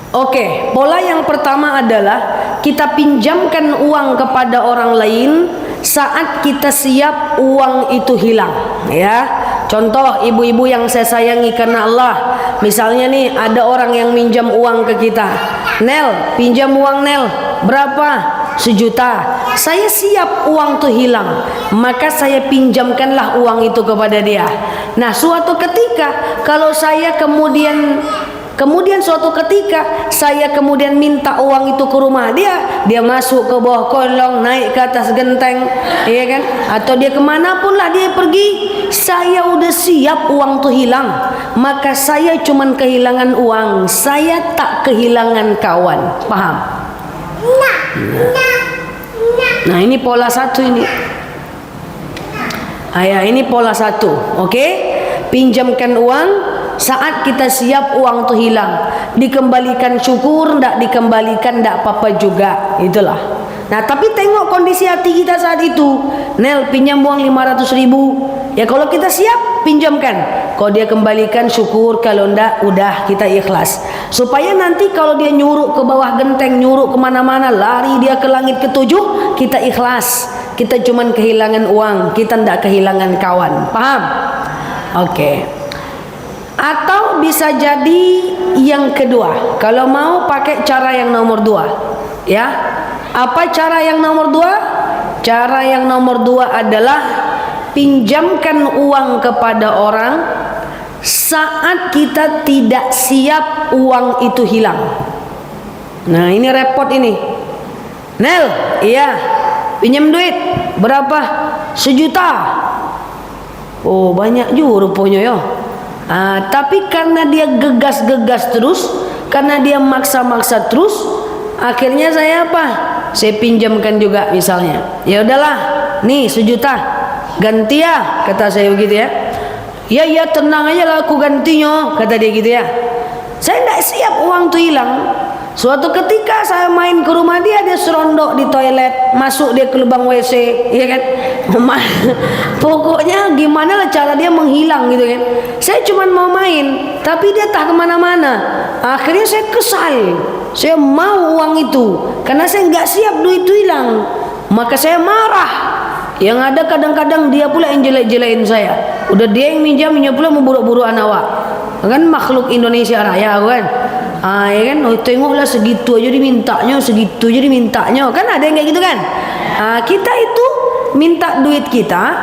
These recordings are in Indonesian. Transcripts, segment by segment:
Oke, pola yang pertama adalah kita pinjamkan uang kepada orang lain saat kita siap uang itu hilang, ya. Contoh, ibu-ibu yang saya sayangi karena Allah, misalnya nih ada orang yang minjam uang ke kita. Nel, pinjam uang Nel, berapa? 1 juta. Saya siap uang itu hilang, maka saya pinjamkanlah uang itu kepada dia. Nah, suatu ketika kalau saya kemudian suatu ketika saya kemudian minta uang itu ke rumah dia, dia masuk ke bawah kolong, naik ke atas genteng, iya kan? Atau dia kemanapun lah dia pergi, saya udah siap uang tuh hilang, maka saya cuman kehilangan uang, saya tak kehilangan kawan. Paham? Nah, ini pola satu ini. Ya, ini pola satu. Oke? Pinjamkan uang saat kita siap uang tuh hilang, dikembalikan syukur, ndak dikembalikan ndak apa-apa juga, itulah. Nah, tapi tengok kondisi hati kita saat itu. Nel, pinjam uang 500.000. Ya, kalau kita siap, pinjamkan. Kalau dia kembalikan syukur, kalau ndak udah kita ikhlas. Supaya nanti kalau dia nyuruh ke bawah genteng, nyuruh kemana-mana, lari dia ke langit ke-7, kita ikhlas. Kita cuman kehilangan uang, kita ndak kehilangan kawan. Paham? Oke. Atau bisa jadi yang kedua, kalau mau pakai cara yang nomor 2, ya. Apa cara yang nomor 2? Cara yang nomor 2 adalah pinjamkan uang kepada orang saat kita tidak siap uang itu hilang. Nah, ini repot ini. Nel, iya, pinjam duit berapa? 1 juta. Oh, banyak juga rupanya ya. Tapi karena dia gegas-gegas terus, karena dia maksa-maksa terus, akhirnya saya apa? Saya pinjamkan juga misalnya. Ya udahlah, nih 1 juta, ganti ya, kata saya begitu ya. Ya tenang aja lah, aku gantinya, kata dia gitu ya. Saya tidak siap uang tuh hilang. Suatu ketika saya main ke rumah dia, dia serondok di toilet, masuk dia ke lubang WC, ya kan? Pokoknya gimana lah cara dia menghilang gitu kan? Saya cuma mau main, tapi dia tak kemana-mana. Akhirnya saya kesal, saya mau uang itu, karena saya nggak siap duit itu hilang. Maka saya marah. Yang ada kadang-kadang dia pula yang jelek-jelekin saya. Udah dia yang minjamnya pula memburu-buru anak awak. Kan makhluk Indonesia Raya kan? Ya kan, tengoklah segitu aja dimintanya, segitu aja dimintanya, kan ada yang kayak gitu kan? Kita itu minta duit kita,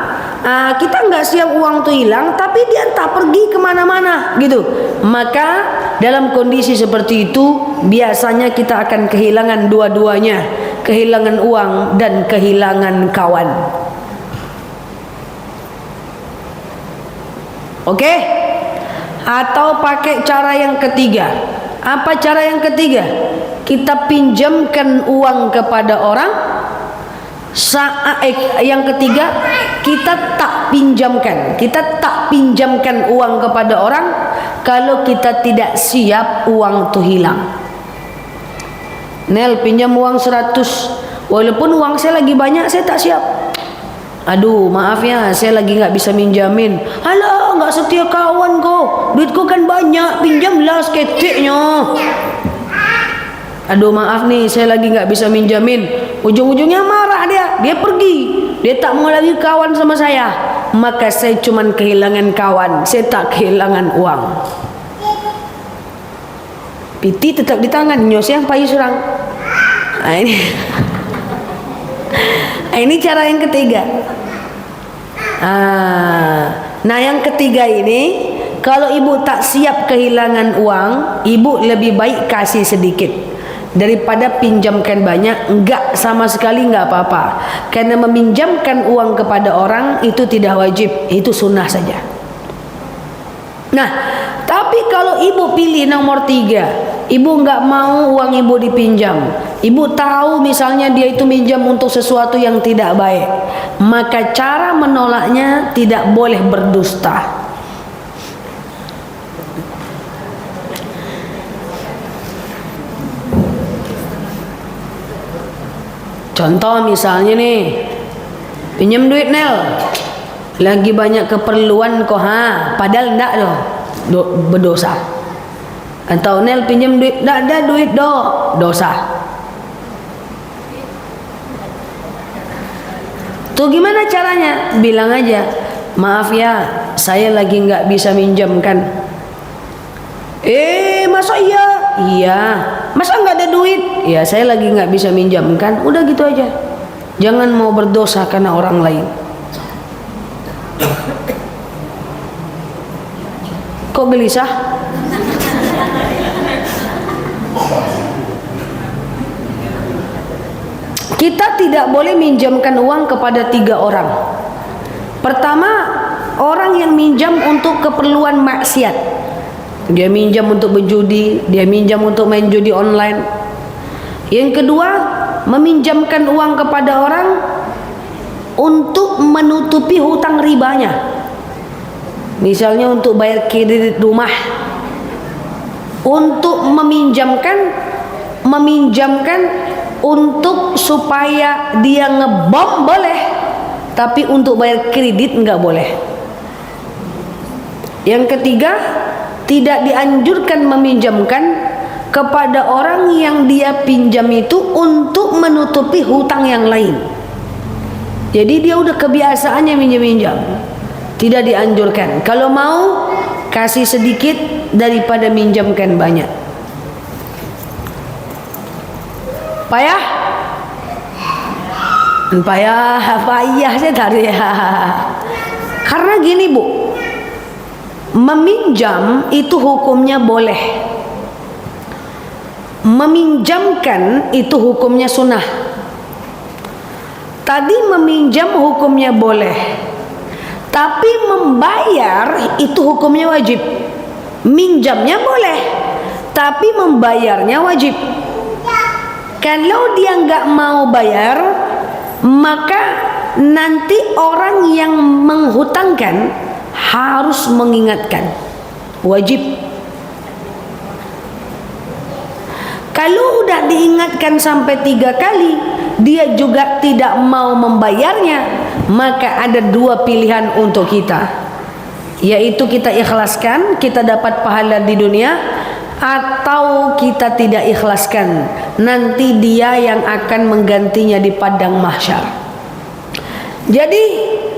kita nggak siap uang tuh hilang, tapi dia tak pergi kemana-mana gitu. Maka dalam kondisi seperti itu biasanya kita akan kehilangan dua-duanya, kehilangan uang dan kehilangan kawan. Oke? Atau pakai cara yang ketiga. Apa cara yang ketiga? Kita pinjamkan uang kepada orang saat yang ketiga, kita tak pinjamkan uang kepada orang kalau kita tidak siap uang itu hilang. Nel, pinjam uang 100, walaupun uang saya lagi banyak, saya tak siap. Aduh, maaf ya, saya lagi nggak bisa minjamin. Alah, nggak setia kawan kok, duitku kan banyak, pinjamlah seketiknya. Aduh, maaf nih, saya lagi nggak bisa minjamin. Ujung-ujungnya marah dia pergi, dia tak mau lagi kawan sama saya. Maka saya cuman kehilangan kawan, saya tak kehilangan uang. Piti tetap di tangan, nyos yang payu serang. Ini cara yang ketiga. Nah, yang ketiga ini, kalau ibu tak siap kehilangan uang, ibu lebih baik kasih sedikit daripada pinjamkan banyak. Enggak, sama sekali enggak apa-apa. Karena meminjamkan uang kepada orang itu tidak wajib, itu sunnah saja. Nah, tapi kalau ibu pilih nomor 3, ibu nggak mau uang ibu dipinjam, ibu tahu misalnya dia itu minjam untuk sesuatu yang tidak baik, maka cara menolaknya tidak boleh berdusta. Contoh misalnya nih, pinjam duit Nel, lagi banyak keperluan kok, padahal enggak loh, berdosa. Atau Nel pinjam duit, nggak ada duit dosa. Tuh gimana caranya? Bilang aja, maaf ya, saya lagi nggak bisa minjamkan. Masa iya? Iya. Masa nggak ada duit? Ya saya lagi nggak bisa minjamkan. Udah gitu aja. Jangan mau berdosa karena orang lain. Kok gelisah? Kita tidak boleh minjamkan uang kepada 3 orang. Pertama, orang yang minjam untuk keperluan maksiat. Dia minjam untuk berjudi, dia minjam untuk main judi online. Yang kedua, meminjamkan uang kepada orang untuk menutupi hutang ribanya. Misalnya untuk bayar kredit rumah. Untuk meminjamkan untuk supaya dia ngebom boleh, tapi untuk bayar kredit enggak boleh. Yang ketiga, tidak dianjurkan meminjamkan kepada orang yang dia pinjam itu untuk menutupi hutang yang lain. Jadi dia udah kebiasaannya minjam-minjam, tidak dianjurkan. Kalau mau kasih sedikit daripada minjamkan banyak. Payah? Payah saya tadi ya. Karena gini Bu, meminjam itu hukumnya boleh, meminjamkan itu hukumnya sunnah. Tadi meminjam hukumnya boleh, tapi membayar itu hukumnya wajib. Minjamnya boleh, tapi membayarnya wajib. Kalau dia nggak mau bayar, maka nanti orang yang menghutangkan harus mengingatkan, wajib. Kalau udah diingatkan sampai 3 kali dia juga tidak mau membayarnya, maka ada 2 pilihan untuk kita, yaitu kita ikhlaskan, kita dapat pahala di dunia, atau kita tidak ikhlaskan, nanti dia yang akan menggantinya di padang mahsyar. Jadi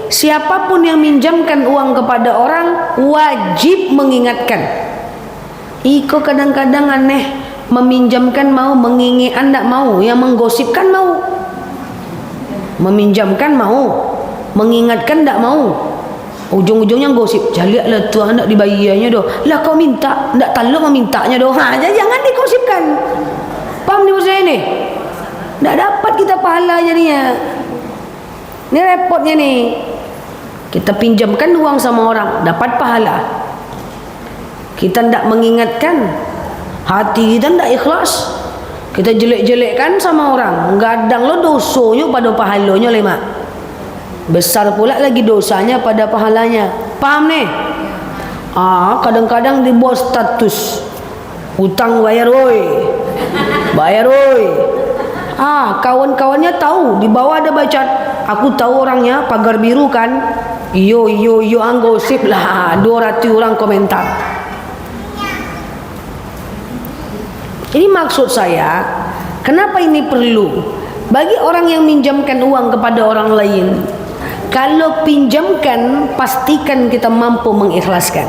siapapun yang minjamkan uang kepada orang wajib mengingatkan. Iko kadang-kadang aneh, meminjamkan mau, menginginkan tidak mau, yang menggosipkan mau. Meminjamkan mau, mengingatkan tidak mau. Ujung-ujungnya gosip, jaliaklah tu anak dibayarnya doh. Lah kau minta, tidak taluk memintanya doh. Jangan digosipkan. Paham ni maksud saya ni? Tak dapat kita pahala jadinya. Ni repotnya ni. Kita pinjamkan uang sama orang, dapat pahala. Kita tidak mengingatkan, hati kita tidak ikhlas. Kita jelek-jelekkan sama orang, gadang lo dosanya pada pahalanya lima. Besar pula lagi dosanya pada pahalanya. Paham ni? Kadang-kadang dibuat status, hutang bayar woi, bayar woi. Kawan-kawannya tahu, di bawah ada baca, aku tahu orangnya, pagar biru kan. Iyo anggosip lah, 200 orang komentar. Ini maksud saya, kenapa ini perlu? Bagi orang yang minjamkan uang kepada orang lain, kalau pinjamkan, pastikan kita mampu mengikhlaskan.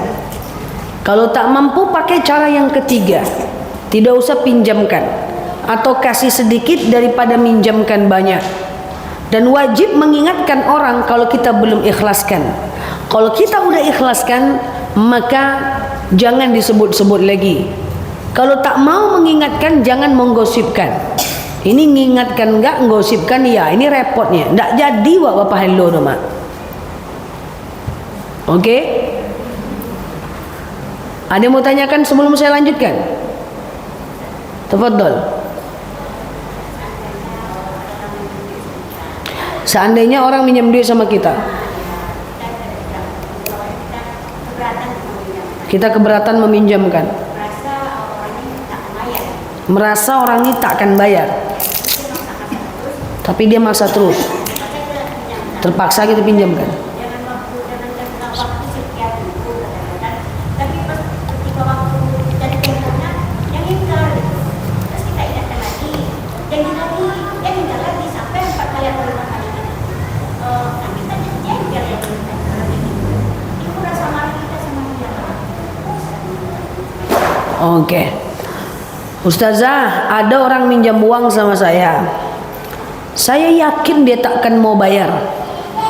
Kalau tak mampu, pakai cara yang ketiga. Tidak usah pinjamkan, atau kasih sedikit daripada minjamkan banyak. Dan wajib mengingatkan orang kalau kita belum ikhlaskan. Kalau kita udah ikhlaskan, maka jangan disebut-sebut lagi. Kalau tak mau mengingatkan, jangan menggosipkan. Ini mengingatkan enggak, menggosipkan ya. Ini repotnya. Tak jadi buat Bapak hello tu mak. Okey? Ada yang mau tanyakan sebelum saya lanjutkan? Tafadhol. Seandainya orang minjam duit sama kita, kita keberatan meminjamkan, merasa orang ini tak akan bayar, tapi dia maksa terus, terpaksa kita pinjamkan. Oke. Ustazah, ada orang minjam uang sama saya. Saya yakin dia takkan mau bayar,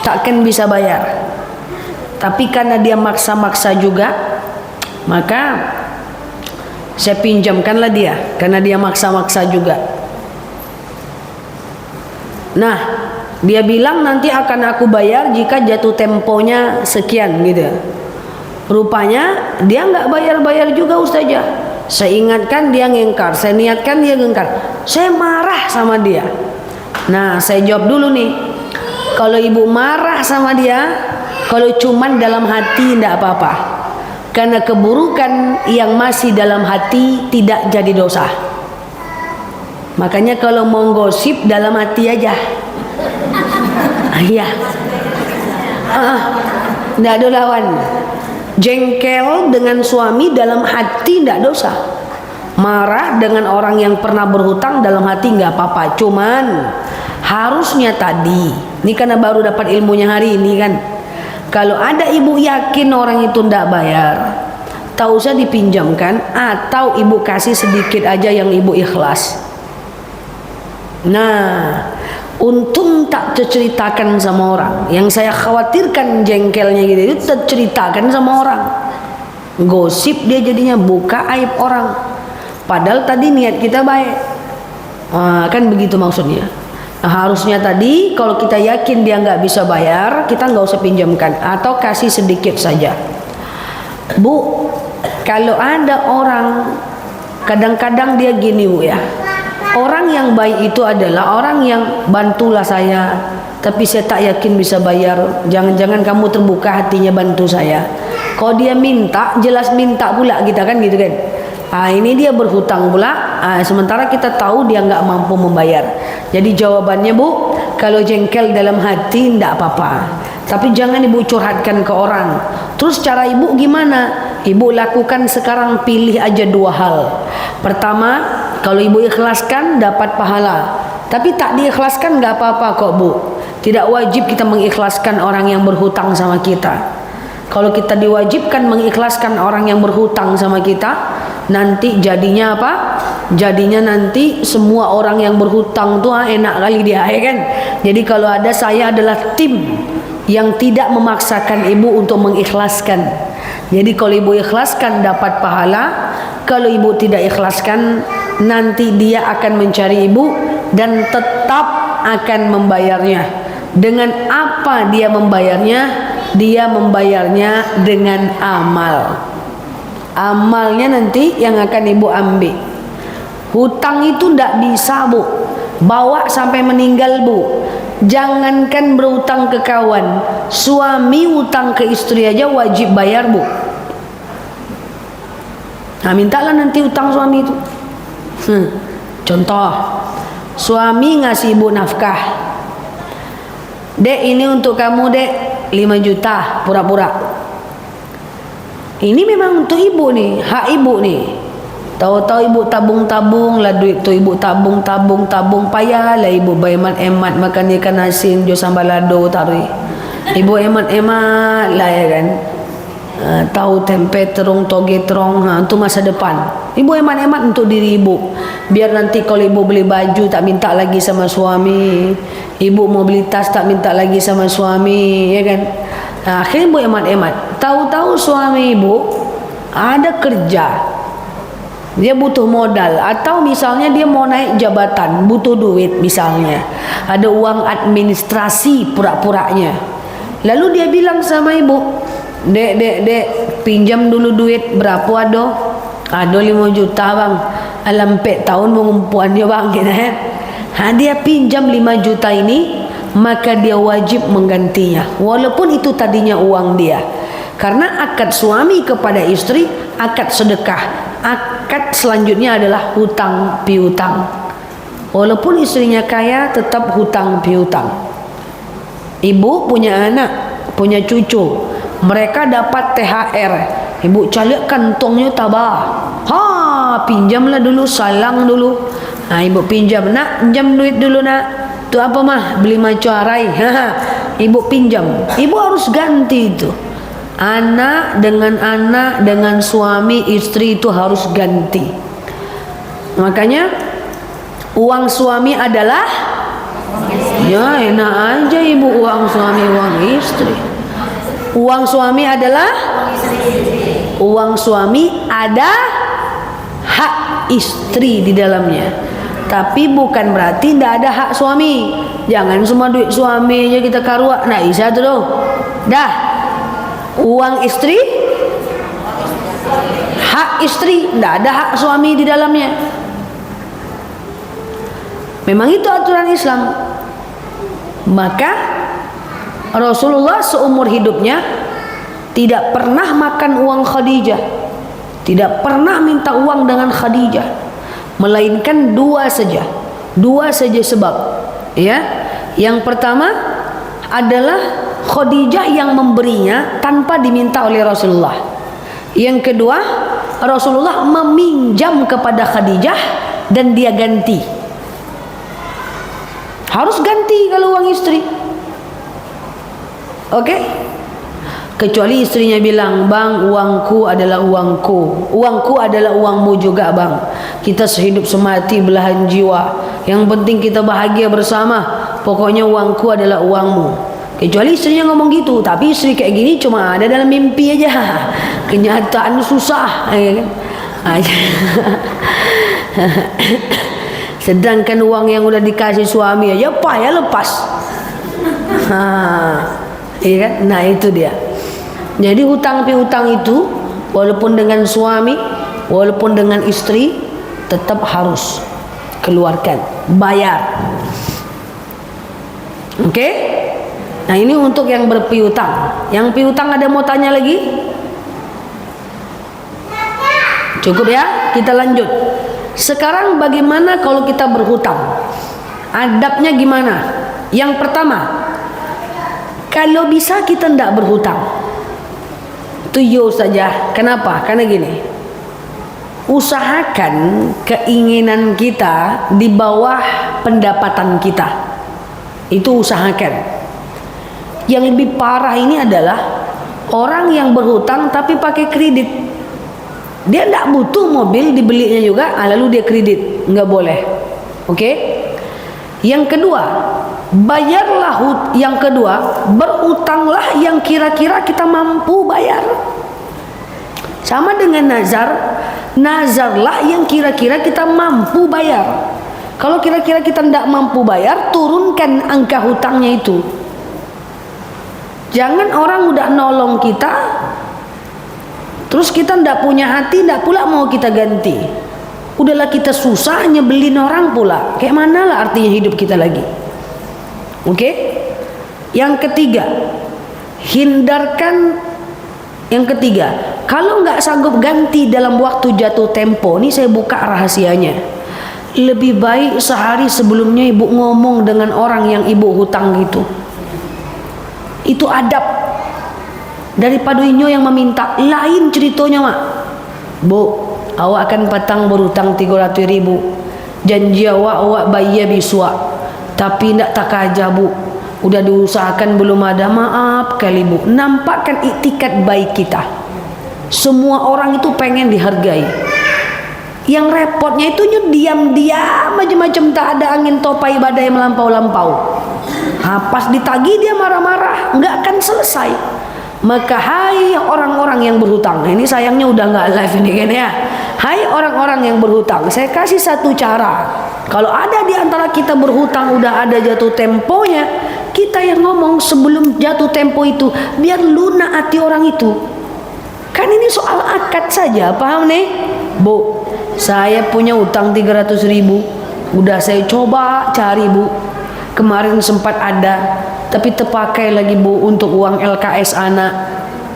takkan bisa bayar. Tapi karena dia maksa-maksa juga, maka saya pinjamkanlah dia, karena dia maksa-maksa juga. Nah, dia bilang nanti akan aku bayar jika jatuh temponya sekian gitu. Rupanya dia nggak bayar-bayar juga Ustazah. Saya ingatkan dia ngingkar, saya niatkan dia ngingkar. Saya marah sama dia. Nah, saya jawab dulu nih. Kalau ibu marah sama dia, kalau cuman dalam hati tidak apa-apa. Karena keburukan yang masih dalam hati tidak jadi dosa. Makanya kalau mau gosip dalam hati aja. Iya. Tidak ada lawan. Jengkel dengan suami dalam hati tidak dosa. Marah dengan orang yang pernah berhutang dalam hati nggak apa-apa. Cuman harusnya tadi, ini karena baru dapat ilmunya hari ini kan. Kalau ada ibu yakin orang itu tidak bayar, tak usah dipinjamkan, atau ibu kasih sedikit aja yang ibu ikhlas. Nah, untung tak terceritakan sama orang. Yang saya khawatirkan jengkelnya gitu, itu terceritakan sama orang. Gosip dia jadinya, buka aib orang. Padahal tadi niat kita baik. Kan begitu maksudnya. Nah, harusnya tadi kalau kita yakin dia nggak bisa bayar, kita nggak usah pinjamkan atau kasih sedikit saja. Bu, kalau ada orang kadang-kadang dia gini Bu ya. Orang yang baik itu adalah orang yang bantulah saya, tapi saya tak yakin bisa bayar. Jangan-jangan kamu terbuka hatinya bantu saya. Kalau dia minta, jelas minta pula kita kan gitu kan. Ini dia berhutang pula. Sementara kita tahu dia nggak mampu membayar. Jadi jawabannya Bu, kalau jengkel dalam hati tidak apa-apa. Tapi jangan ibu curhatkan ke orang. Terus cara ibu gimana? Ibu lakukan sekarang, pilih aja dua hal. Pertama, kalau ibu ikhlaskan dapat pahala. Tapi tak diikhlaskan nggak apa-apa kok Bu. Tidak wajib kita mengikhlaskan orang yang berhutang sama kita. Kalau kita diwajibkan mengikhlaskan orang yang berhutang sama kita, nanti jadinya apa? Jadinya nanti semua orang yang berhutang tuh enak kali dia, ya kan? Jadi kalau ada, saya adalah tim yang tidak memaksakan ibu untuk mengikhlaskan. Jadi kalau ibu ikhlaskan dapat pahala, kalau ibu tidak ikhlaskan nanti dia akan mencari ibu dan tetap akan membayarnya. Dengan apa dia membayarnya? Dia membayarnya dengan amal. Amalnya nanti yang akan ibu ambil. Hutang itu tidak bisa Bu bawa sampai meninggal Bu. Jangankan berhutang ke kawan, suami hutang ke istri aja wajib bayar Bu. Nah, mintalah nanti hutang suami itu. Contoh, suami ngasih ibu nafkah. Dek, ini untuk kamu Dek, 5 juta pura-pura. Ini memang untuk ibu nih, hak ibu nih. Tahu-tahu ibu tabung-tabung lah duit tu, ibu tabung payah lah ibu emat-emat makan ikan asin jo sambal lado taruh. Ibu emat-emat lah ya kan. Tahu tempe terung toge terong, itu masa depan. Ibu emat-emat untuk diri ibu. Biar nanti kalau ibu beli baju tak minta lagi sama suami. Ibu mau beli tas tak minta lagi sama suami, ya kan? Akhirnya ibu emat-emat. Tahu-tahu suami ibu ada kerja. Dia butuh modal, atau misalnya dia mau naik jabatan, butuh duit misalnya. Ada uang administrasi pura-puranya. Lalu dia bilang sama ibu, Dek, pinjam dulu duit berapa ado? Ado 5 juta bang. Alampe tahun mengumpuannya bang, gitu kan? Dia pinjam 5 juta ini, maka dia wajib menggantinya. Walaupun itu tadinya uang dia. Karena akad suami kepada istri, akad sedekah. Akad selanjutnya adalah hutang piutang. Walaupun istrinya kaya, tetap hutang piutang. Ibu punya anak, punya cucu, mereka dapat THR. Ibu calik kantongnya tabah. Pinjamlah dulu, salang dulu. Ibu pinjam, nak, pinjam duit dulu nak. Tu apa mah? Beli maco arai. Ibu pinjam. Ibu harus ganti itu. Anak dengan suami istri itu harus ganti. Makanya uang suami adalah, ya enak aja ibu, uang suami uang istri. Uang suami adalah, uang suami ada hak istri di dalamnya. Tapi bukan berarti tidak ada hak suami. Jangan semua duit suami aja kita karua. Nah bisa tuh loh. Dah. Uang istri, hak istri, tidak ada hak suami di dalamnya. Memang itu aturan Islam. Maka Rasulullah seumur hidupnya tidak pernah makan uang Khadijah, tidak pernah minta uang dengan Khadijah, melainkan dua saja sebab. Ya, yang pertama adalah Khadijah yang memberinya tanpa diminta oleh Rasulullah. Yang kedua, Rasulullah meminjam kepada Khadijah dan dia ganti. Harus ganti kalau uang istri. Oke? Kecuali istrinya bilang, "Bang, uangku adalah uangku. Uangku adalah uangmu juga, Bang. Kita sehidup semati belahan jiwa. Yang penting kita bahagia bersama. Pokoknya uangku adalah uangmu." Kecuali istrinya ngomong gitu. Tapi istri kayak gini cuma ada dalam mimpi aja. Kenyataan susah, ya kan? Sedangkan uang yang udah dikasih suami aja payah lepas. Iya kan? Nah itu dia. Jadi hutang piutang itu walaupun dengan suami, walaupun dengan istri, tetap harus keluarkan, bayar. Oke? Nah ini untuk yang berpiutang. Yang piutang ada mau tanya lagi? Cukup ya? Kita lanjut. Sekarang bagaimana kalau kita berhutang? Adabnya gimana? Yang pertama, kalau bisa kita tidak berhutang. Tujuh saja. Kenapa? Karena gini, usahakan keinginan kita di bawah pendapatan kita. Itu usahakan. Yang lebih parah ini adalah orang yang berhutang tapi pakai kredit. Dia tidak butuh mobil, dibelinya juga, lalu dia kredit. Nggak boleh. Oke? Yang kedua, bayarlah. Yang kedua, berutanglah yang kira-kira kita mampu bayar. Sama dengan nazar. Nazarlah yang kira-kira kita mampu bayar. Kalau kira-kira kita tidak mampu bayar, turunkan angka hutangnya itu. Jangan orang udah nolong kita, terus kita ndak punya hati, ndak pula mau kita ganti. Udahlah kita susah nyebelin orang pula. Kayak mana lah artinya hidup kita lagi? Oke? Yang ketiga, hindarkan. Yang ketiga, kalau nggak sanggup ganti dalam waktu jatuh tempo, ini saya buka rahasianya. Lebih baik sehari sebelumnya ibu ngomong dengan orang yang ibu hutang gitu. Itu adab daripada inyo yang meminta. Lain ceritanya mak, Bu, awak akan patang berutang 300.000. Janji awak bayar biswa, tapi ndak tak aja Bu. Udah diusahakan belum ada, maaf kali Bu. Nampakkan iktikat baik kita. Semua orang itu pengen dihargai. Yang repotnya itu diam-diam macam-macam, tak ada angin topai badai melampau-lampau. Pas ditagih dia marah-marah, nggak akan selesai. Maka hai orang-orang yang berhutang, ini sayangnya udah nggak live ini kan ya. Hai orang-orang yang berhutang, saya kasih satu cara. Kalau ada di antara kita berhutang udah ada jatuh temponya, kita yang ngomong sebelum jatuh tempo itu, biar lunak hati orang itu. Kan ini soal akad saja, paham nih? Bu, saya punya utang 300.000, udah saya coba cari Bu. Kemarin sempat ada, tapi terpakai lagi Bu untuk uang LKS anak.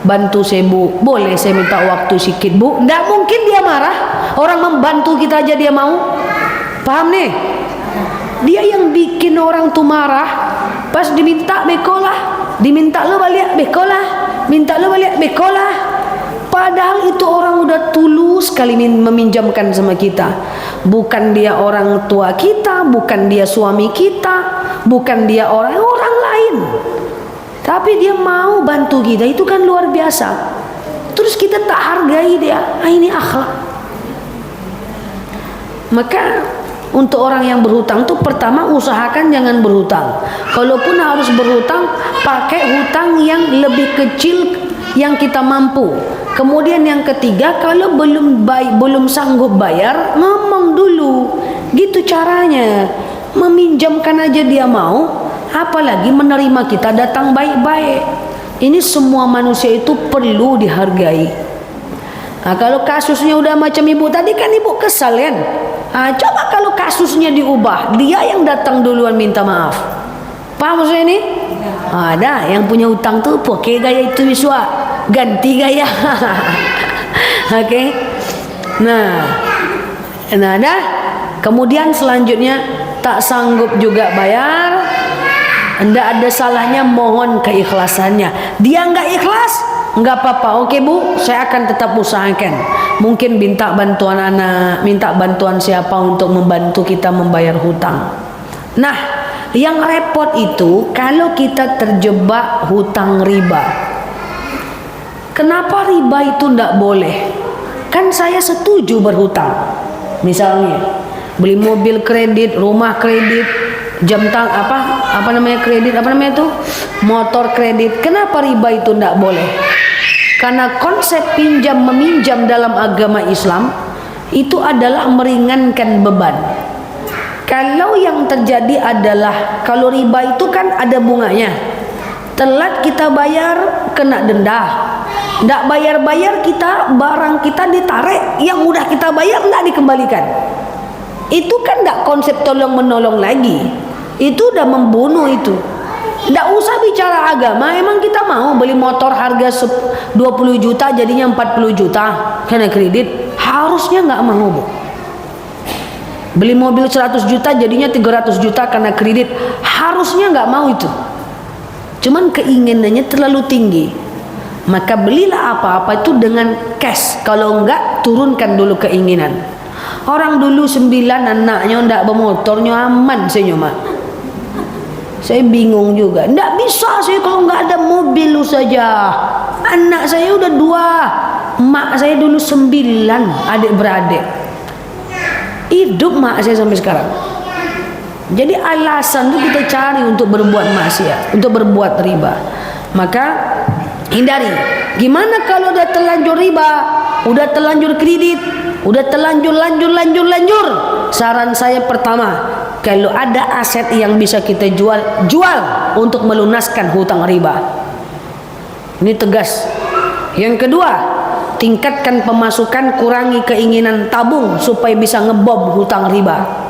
Bantu saya Bu, boleh saya minta waktu sedikit Bu? Nggak mungkin dia marah. Orang membantu kita aja dia mau. Paham nih? Dia yang bikin orang tuh marah. Pas diminta bekolah, diminta lo balik bekolah, minta lo balik bekolah. Padahal itu orang udah tulus sekali meminjamkan sama kita. Bukan dia orang tua kita, bukan dia suami kita, bukan dia orang lain. tapi dia mau bantu kita, itu kan luar biasa. Terus kita tak hargai dia, ini akhlak. Maka untuk orang yang berhutang tuh pertama usahakan jangan berhutang. Kalaupun harus berhutang, pakai hutang yang lebih kecil yang kita mampu. Kemudian yang ketiga, kalau belum sanggup bayar, ngomong dulu. Gitu caranya. Meminjamkan aja dia mau, apalagi menerima kita datang baik-baik. Ini semua manusia itu perlu dihargai. Nah, kalau kasusnya udah macam ibu tadi, kan ibu kesal kan? Nah, coba kalau kasusnya diubah, dia yang datang duluan minta maaf. Paham maksudnya ini? Ada yang punya utang tuh pakai gaya itu Wiswa, ganti gaya. Oke. Nah dah. Kemudian selanjutnya, tak sanggup juga bayar, tidak ada salahnya mohon keikhlasannya. Dia nggak ikhlas, nggak apa-apa. Oke Bu, saya akan tetap usahakan. Mungkin minta bantuan anak, minta bantuan siapa untuk membantu kita membayar hutang. Nah, yang repot itu kalau kita terjebak hutang riba. Kenapa riba itu tidak boleh? Kan saya setuju berhutang. Misalnya beli mobil kredit, rumah kredit, apa namanya kredit, apa namanya itu, motor kredit. Kenapa riba itu tidak boleh? Karena konsep pinjam meminjam dalam agama Islam itu adalah meringankan beban. Kalau yang terjadi adalah, kalau riba itu kan ada bunganya, telat kita bayar kena denda, tidak bayar kita, barang kita ditarik, yang udah kita bayar tidak dikembalikan. Itu kan tidak konsep tolong menolong lagi, itu udah membunuh itu. Tidak usah bicara agama. Emang kita mau beli motor harga 20 juta jadinya 40 juta karena kredit? Harusnya nggak mau Bu. Beli mobil 100 juta jadinya 300 juta karena kredit? Harusnya nggak mau itu. Cuman keinginannya terlalu tinggi. Maka belilah apa-apa itu dengan cash. Kalau enggak, turunkan dulu keinginan. Orang dulu 9 anaknya ndak bermotornya aman senyum. Saya bingung juga. Ndak bisa saya kalau nggak ada mobil lu saja. Anak saya udah 2. Mak saya dulu 9 adik-beradik. Hidup mak saya sampai sekarang. Jadi alasan itu kita cari untuk berbuat maksiat, untuk berbuat riba. Maka hindari. Gimana kalau udah terlanjur riba, udah terlanjur kredit, udah terlanjur lanjur. Saran saya pertama, kalau ada aset yang bisa kita jual untuk melunaskan hutang riba. Ini tegas. Yang kedua, tingkatkan pemasukan, kurangi keinginan tabung supaya bisa ngebob hutang riba.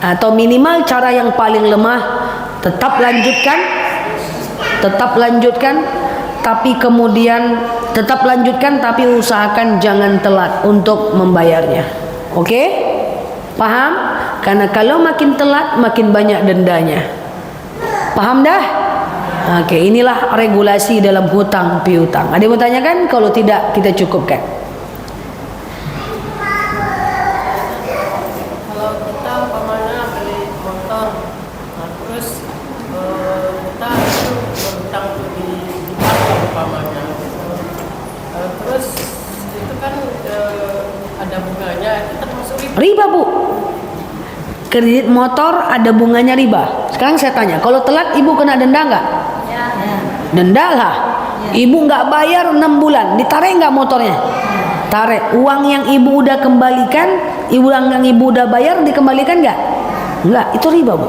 Atau minimal cara yang paling lemah, tetap lanjutkan, tapi kemudian tetap lanjutkan, tapi usahakan jangan telat untuk membayarnya. Oke? Paham? Karena kalau makin telat makin banyak dendanya. Paham dah? Oke, inilah regulasi dalam hutang piutang. Ada yang mau tanyakan? Kalau tidak, kita cukupkan. Kalau kita umpamanya beli motor, terus kita berhutang di bank umpamanya, terus itu kan ada bunganya, itu termasuk Riba Bu. Kredit motor ada bunganya riba. Sekarang saya tanya, kalau telat ibu kena denda nggak? ya. Denda lah. Ibu nggak bayar 6 bulan, ditarik nggak motornya? Tarik. Uang yang ibu udah kembalikan, uang yang ibu udah bayar dikembalikan nggak? Nggak, itu riba Bu.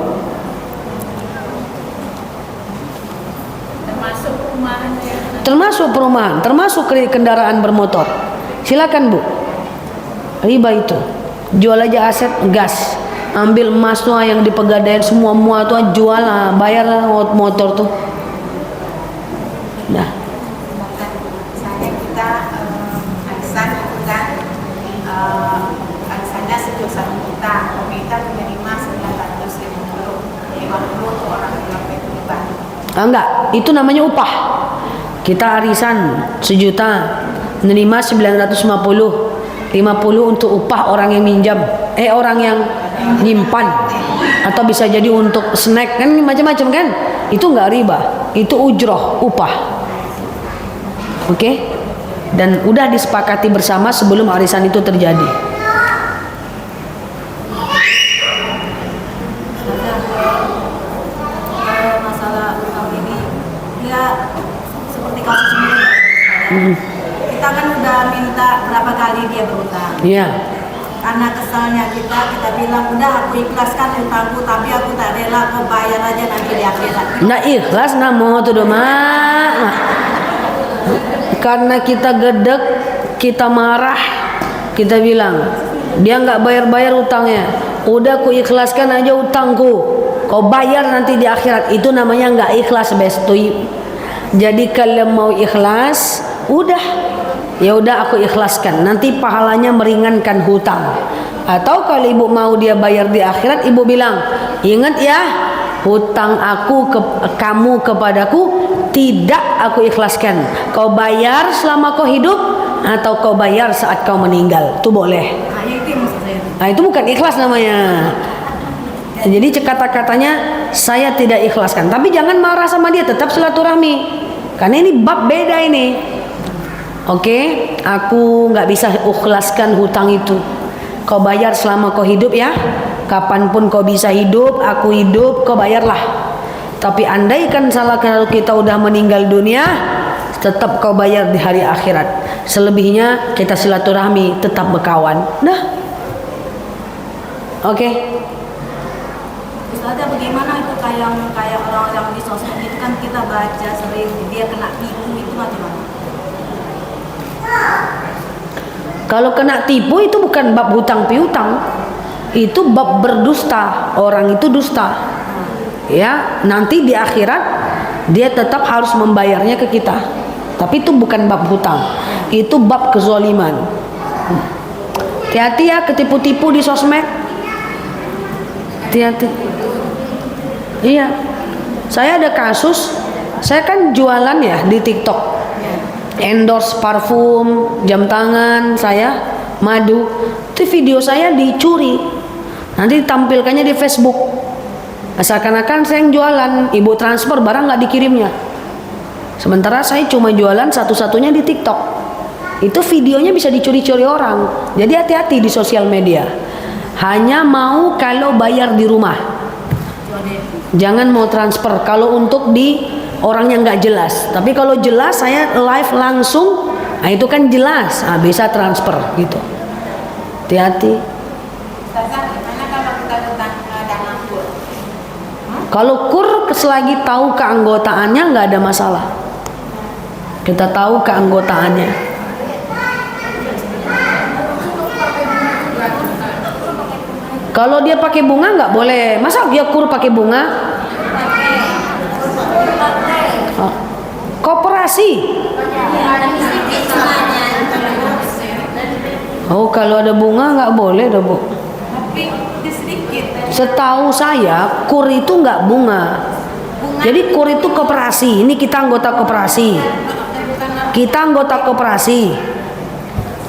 Termasuk perumahan ya. Termasuk perumahan, termasuk kredit kendaraan bermotor. Silakan Bu. Riba itu. Jual aja aset gas. Ambil emas tuh yang di Pegadaian semua tuh jual lah, bayar motor tuh. Dah. Misalnya kita arisan itu kan arisannya 1 juta, kita menerima 950 untuk orang yang berubah. Enggak, itu namanya upah. Kita arisan 1 juta, menerima 950, 50 untuk upah orang yang minjam, orang yang nyimpan. atau bisa jadi untuk snack kan, macam-macam kan, itu nggak riba, itu ujroh, upah. Oke? Dan udah disepakati bersama sebelum arisan itu terjadi. Masalah utang ini dia seperti kasus ini. Kita kan udah minta berapa kali dia berutang. Iya. Karena kesalnya kita bilang udah aku ikhlaskan utangku, tapi aku tak rela, kau bayar aja nanti di akhirat. Nggak ikhlas namo tuh doma. Karena kita gedek, kita marah, kita bilang dia nggak bayar utangnya. Udah ku ikhlaskan aja utangku, kau bayar nanti di akhirat. Itu namanya nggak ikhlas, bestui. Jadi kalau mau ikhlas, udah, ya udah aku ikhlaskan. Nanti pahalanya meringankan hutang. Atau kalau ibu mau dia bayar di akhirat, ibu bilang, ingat ya, hutang kamu kepadaku tidak aku ikhlaskan. Kau bayar selama kau hidup atau kau bayar saat kau meninggal. Itu boleh. Nah, itu bukan ikhlas namanya. Jadi kata-katanya saya tidak ikhlaskan. Tapi jangan marah sama dia, tetap silaturahmi. Karena ini bab beda ini. Oke, aku nggak bisa ikhlaskan hutang itu. Kau bayar selama kau hidup ya. Kapanpun kau bisa hidup, aku hidup, kau bayarlah. Tapi andaikan salah kalau kita udah meninggal dunia, tetap kau bayar di hari akhirat. Selebihnya kita silaturahmi, tetap berkawan. Dah. Oke. Ustazah, bagaimana itu kayak orang-orang di sosmed itu kan kita baca sering dia kena tipu, itu bagaimana? Kalau kena tipu itu bukan bab hutang piutang, itu bab berdusta. Orang itu dusta. Ya, nanti di akhirat dia tetap harus membayarnya ke kita. Tapi itu bukan bab hutang, itu bab kezaliman. Hati-hati ya ketipu-tipu di sosmed. Hati-hati. Iya, saya ada kasus. Saya kan jualan ya di TikTok. Endorse parfum, jam tangan saya, madu. Itu video saya dicuri. Nanti ditampilkannya di Facebook. Asalkan-akan saya yang jualan, ibu transfer barang nggak dikirimnya. Sementara saya cuma jualan satu-satunya di TikTok. Itu videonya bisa dicuri-curi orang. Jadi hati-hati di sosial media. Hanya mau kalau bayar di rumah. Jangan mau transfer kalau untuk di orang yang nggak jelas. Tapi kalau jelas saya live langsung, nah itu kan jelas, nah, bisa transfer gitu. Hati-hati. Gimana kalau kita utang dana kur? Kalau kur selagi tahu keanggotaannya nggak ada masalah. Kita tahu keanggotaannya. Kalau dia pakai bunga nggak boleh. Masa dia kur pakai bunga? Koperasi. Oh, kalau ada bunga nggak boleh dah, Bu. Setahu saya kur itu nggak bunga. Jadi kur itu koperasi. Ini kita anggota koperasi. Kita anggota koperasi.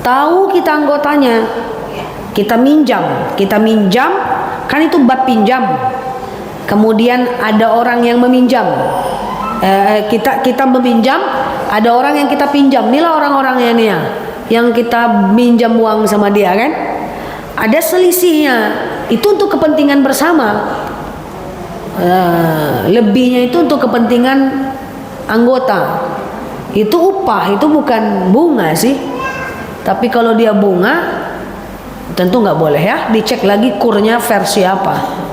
Tahu kita anggotanya. Kita minjam kan itu bab pinjam. Kemudian ada orang yang meminjam. Kita meminjam, ada orang yang kita pinjam. Inilah orang-orangnya nih ya, yang kita minjam uang sama dia kan. Ada selisihnya. Itu untuk kepentingan bersama. Lebihnya itu untuk kepentingan anggota. Itu upah, itu bukan bunga sih. Tapi kalau dia bunga, tentu nggak boleh ya. Dicek lagi kurnya versi apa.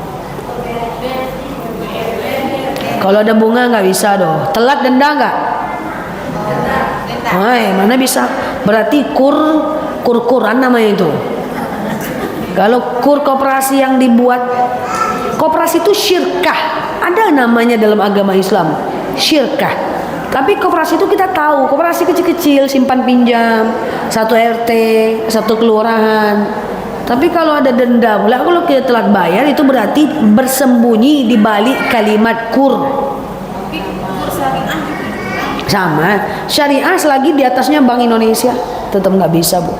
Kalau ada bunga nggak bisa doh. Telat denda nggak? Mana bisa? Berarti kur-kuran namanya itu. Kalau kur koperasi yang dibuat, koperasi itu syirkah. Ada namanya dalam agama Islam, syirkah. Tapi koperasi itu kita tahu, koperasi kecil-kecil, simpan pinjam, satu RT, satu kelurahan. Tapi kalau ada denda pula, kalau kita telat bayar, itu berarti bersembunyi di balik kalimat kur. Sama, syariah selagi di atasnya Bank Indonesia, tetap nggak bisa, Bu.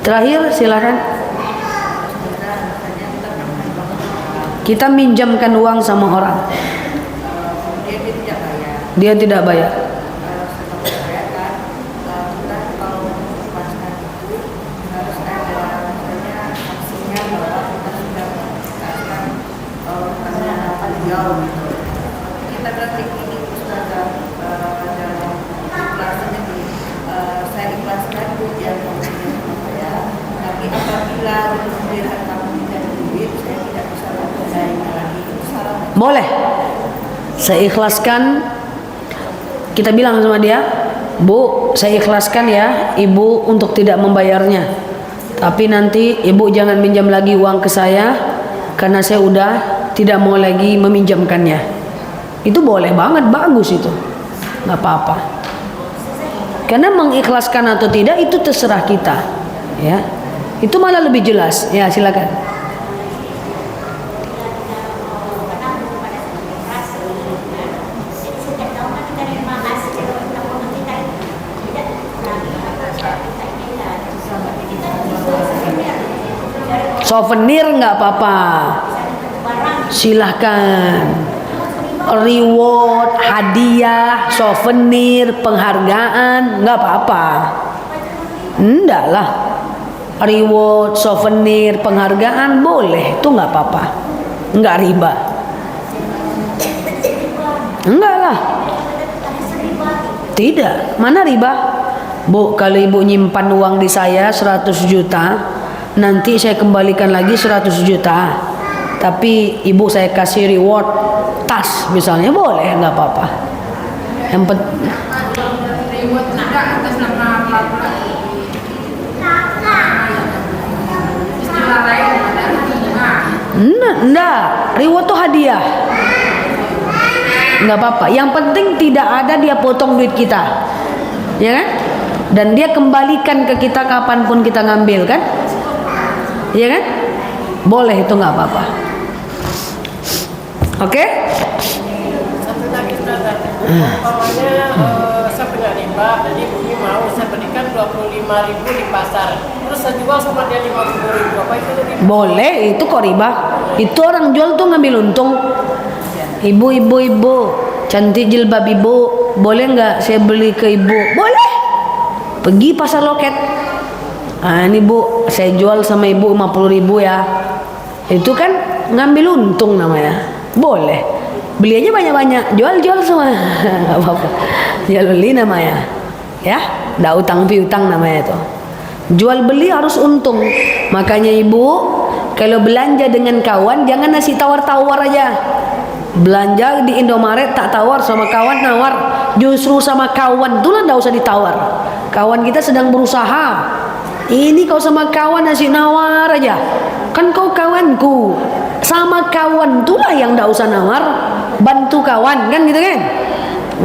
Terakhir silakan. kita minjamkan uang sama orang, dia tidak bayar. dia tidak bayar. Seperti saya kan, kita kalau mengikhlaskan itu harus ada misalnya saksinya bahwa kita sudah mengikhlaskan karena beliau gitu. Kita berarti ini sudah dalam ikhlasnya di saya ikhlaskan Bu yang saya, tapi apabila melihat kamu tidak duit, saya tidak bisa membayar lagi. Itu salah. Boleh. Saya ikhlaskan, kita bilang sama dia, Bu, saya ikhlaskan ya ibu untuk tidak membayarnya, tapi nanti ibu jangan minjam lagi uang ke saya karena saya udah tidak mau lagi meminjamkannya. Itu boleh banget, bagus itu, nggak apa-apa. Karena mengikhlaskan atau tidak itu terserah kita, ya. Itu malah lebih jelas. Ya, silakan. Souvenir nggak apa-apa, silahkan. Reward, hadiah, souvenir, penghargaan nggak apa-apa. Enggak lah. Reward, souvenir, penghargaan boleh, itu nggak apa-apa, nggak riba. Enggak lah. Tidak, mana riba? Bu, kalau ibu nyimpan uang di saya 100 juta, nanti saya kembalikan lagi 100 juta, tapi ibu saya kasih reward tas misalnya, boleh, nggak apa-apa. Yang reward juga atas nama apa? Istilah lain ada bunga. enggak, reward tuh hadiah, nggak apa-apa. Yang penting tidak ada dia potong duit kita, ya kan? Dan dia kembalikan ke kita kapanpun kita ngambil, kan? Iya kan? Boleh, itu nggak apa-apa. Oke? Satu lagi Ustazah, umpamanya saya punya riba, jadi Bumi mau saya berikan 25.000 di pasar, terus saya jual sama dia 50.000, apa itu riba? Boleh, itu kok riba. Itu orang jual tuh ngambil untung. Ibu, cantik jilbab ibu, boleh nggak saya beli ke ibu? Boleh. Pergi pasar loket. Ah, ini bu, saya jual sama ibu 50.000 ya. Itu kan ngambil untung namanya. Boleh. Beli aja banyak-banyak, jual semua. Nggak apa-apa. Jual beli namanya. Ya, nggak utang piutang namanya itu. Jual beli harus untung. Makanya ibu, kalau belanja dengan kawan jangan nasi tawar-tawar aja. Belanja di Indomaret tak tawar, sama kawan nawar. Justru sama kawan itulah nggak usah ditawar. Kawan kita sedang berusaha. Ini kau sama kawan nasi nawar aja. Kan kau kawanku. Sama kawan itulah yang nggak usah nawar. Bantu kawan, kan gitu kan?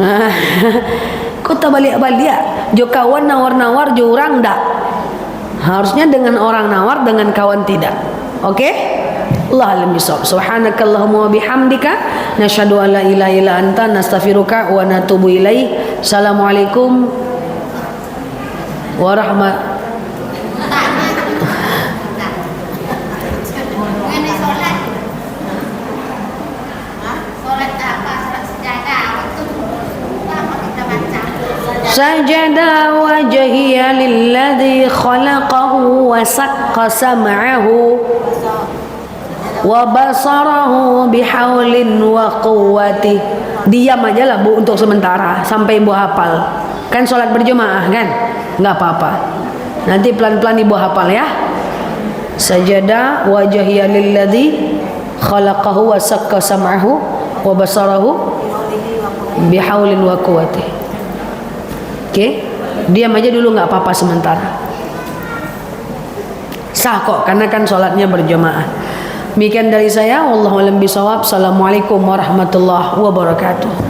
Nah, kau tak balik-balik. Jo kawan nawar-nawar, jo orang ndak. Harusnya dengan orang nawar, dengan kawan tidak. Oke? Allah alam bisawab. Subhanakallahumma wa bihamdika nasyhadu an la ilaha illa anta nastaghfiruka wa natubu ilaik. Assalamualaikum warahmatullahi. Sajada wajhiya lilladzi khalaqahu wa saqqa sam'ahu wa basarahu bihaulin wa quwwati. Diam aja lah bu untuk sementara sampai ibu hafal. Kan sholat berjemaah kan? Nggak apa-apa. Nanti pelan-pelan ibu hafal ya. Sajada wajhiya lilladzi khalaqahu wa saqqa sam'ahu wa basarahu bihaulin wa quwwati. Oke, diam aja dulu nggak apa-apa sementara. Sah kok, karena kan sholatnya berjamaah. Demikian dari saya. Wallahu a'lam bishawab. Assalamualaikum warahmatullahi wabarakatuh.